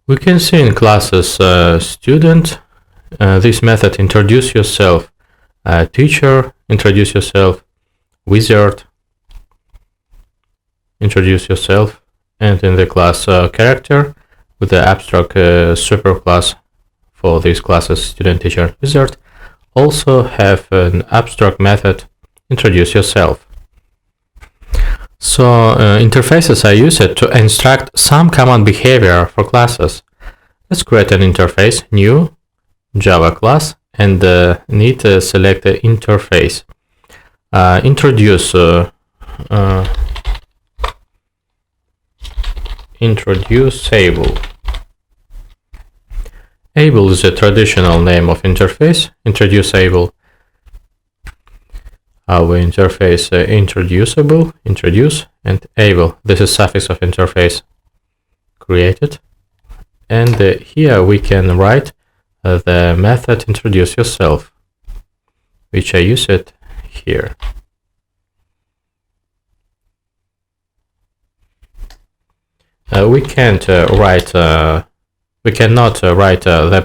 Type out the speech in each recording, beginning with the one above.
We can see in classes student, this method introduce yourself, teacher, introduce yourself, wizard, introduce yourself, and in the class character with the abstract superclass for these classes student, teacher, wizard, also have an abstract method introduce yourself. So interfaces are used to instruct some common behavior for classes. Let's create an interface, new Java class, and need to select the interface. Introduce able. Able is a traditional name of interface. Introduce able. Our interface introducible, introduce, and able. This is suffix of interface created. And here we can write the method introduce yourself, which I use it here. We cannot write the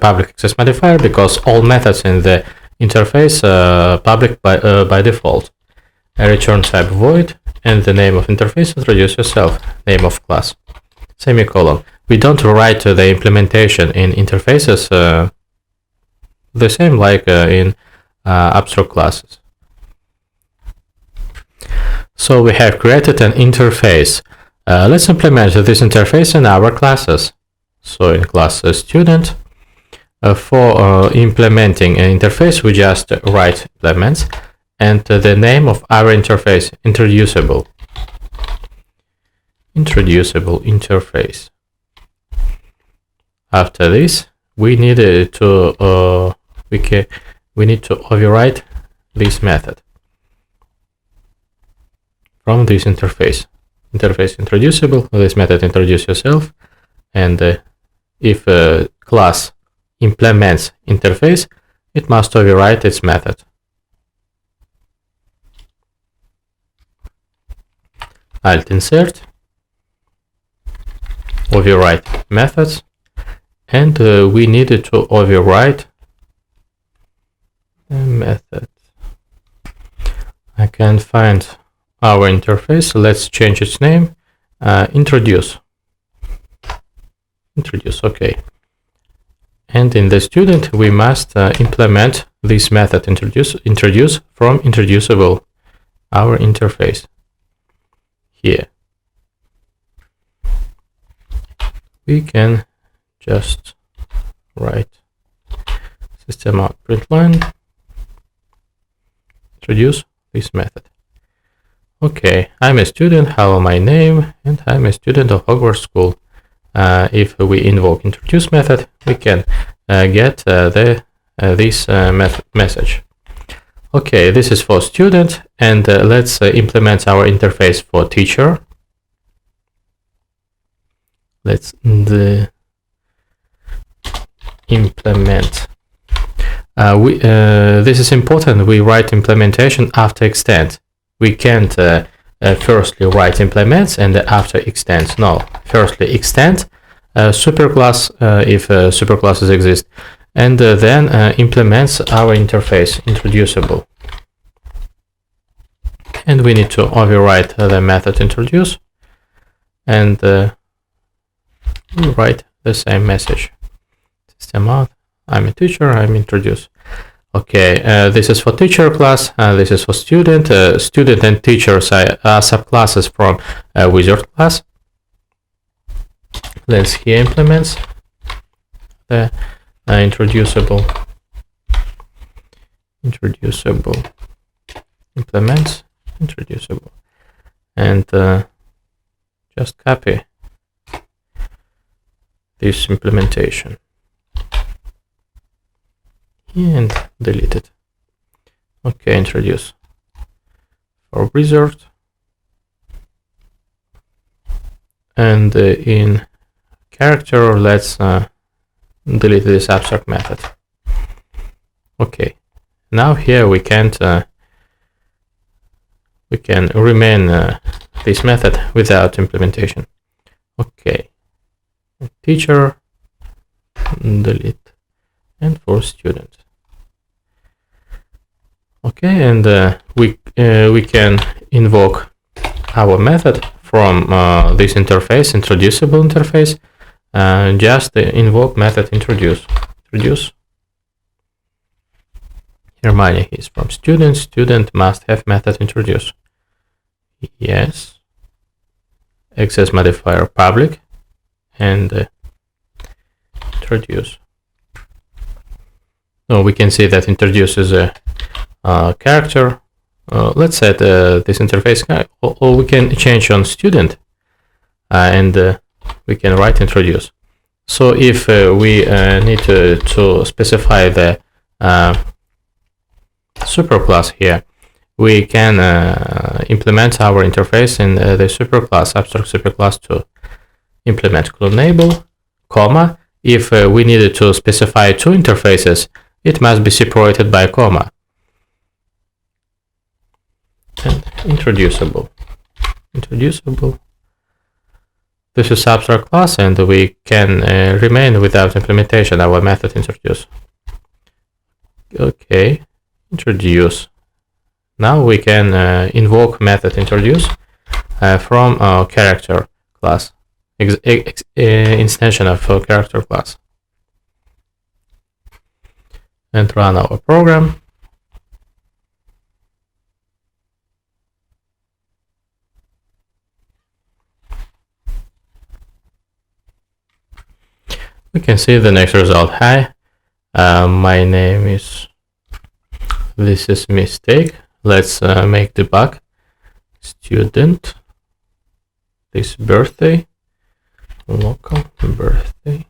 public access modifier because all methods in the interface public by default. A return type void and the name of interface introduce yourself, name of class, semicolon. We don't write the implementation in interfaces the same like in abstract classes. So we have created an interface. Let's implement this interface in our classes. So in class student, for implementing an interface, we just write implements and the name of our interface, introducible interface. After this, we need to override this method from this interface. Interface introducible, this method introduce yourself, and if a class implements interface, it must override its method. Alt insert, override methods, and we needed to override the method. I can't find our interface. Let's change its name. Introduce, okay. And in the student, we must implement this method introduce from introducible, our interface here. We can just write system out println introduce this method. Okay, I'm a student, hello, my name, and I'm a student of Hogwarts School. If we invoke introduce method, we can get this message. Okay, this is for student, and let's implement our interface for teacher. Let's implement. This is important. We write implementation after extend. We can't firstly write implements and after extends. No, firstly extend superclass if superclasses exist, and then implements our interface introducible. And we need to override the method introduce and write the same message. System out. I'm a teacher, I'm introduced. Okay, this is for teacher class, this is for student. Student and teachers are subclasses from wizard class. Let's here implements the introducible implements introducible, and just copy this implementation and delete it. Okay, introduce for wizard, and in character let's delete this abstract method. Okay, now here we can remain this method without implementation. Okay, teacher delete, and for student. Okay, and we can invoke our method from this interface, introducible interface. Just invoke method introduce. Hermione is from student. Student must have method introduce. Yes. Access modifier public and introduce. So we can see that introduce is a character. Let's set this interface, or we can change on student and we can write introduce. So if we need to specify the superclass here, we can implement our interface in the superclass, abstract superclass, to implement clonable, comma. If we needed to specify two interfaces, it must be separated by a comma. And introducible. This is abstract class, and we can remain without implementation our method introduce. Okay, introduce. Now we can invoke method introduce from our character class, extension of character class, and run our program. We can see the next result. Hi, my name is, this is mistake. Let's make debug. Student, this birthday, local birthday,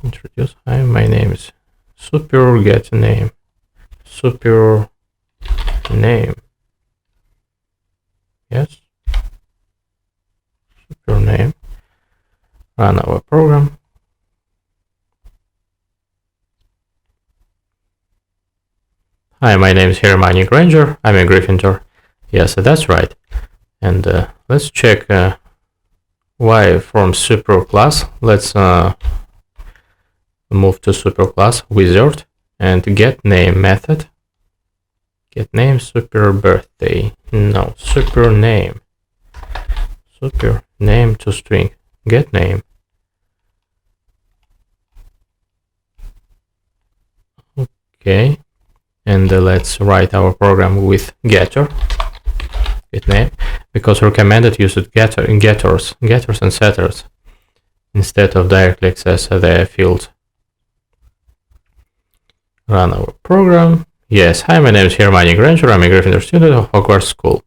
introduce. Hi, my name is super, get name, super name. Yes, super name. Run our program. Hi, my name is Hermione Granger. I'm a Gryffindor. Yes, that's right. And let's check why from superclass. Let's move to superclass wizard and get name method. Get name super birthday. No, super name. Super name to string. Get name. Okay, and let's write our program with getter, get name, because recommended use getters and setters instead of directly access the field. Run our program. Yes, hi, my name is Hermione Granger. I'm a Gryffindor student of Hogwarts School.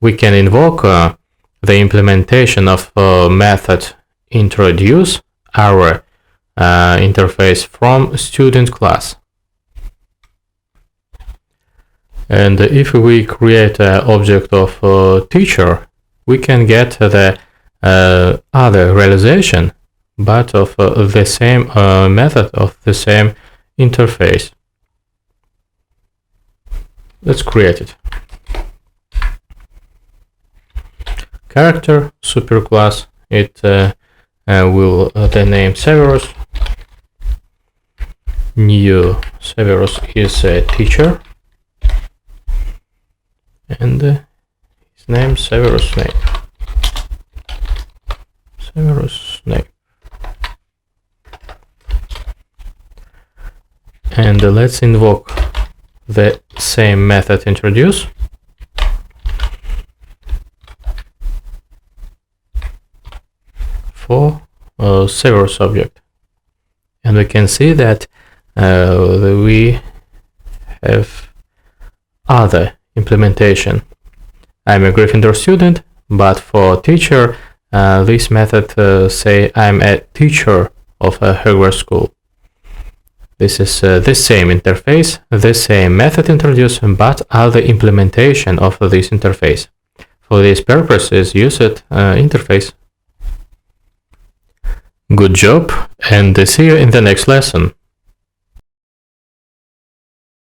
We can invoke the implementation of method introduce our interface from student class. And if we create an object of teacher, we can get the other realization, but of the same method, of the same interface. Let's create it. Character, superclass, it will the name Severus. New Severus is a teacher. And his name Severus Snape. Severus Snape. And let's invoke the same method introduce for Severus object. And we can see that we have other implementation. I'm a Gryffindor student, but for teacher, this method say I'm a teacher of a Hogwarts school. This is the same interface, the same method introduced, but other implementation of this interface. For this purpose is used interface. Good job, and see you in the next lesson.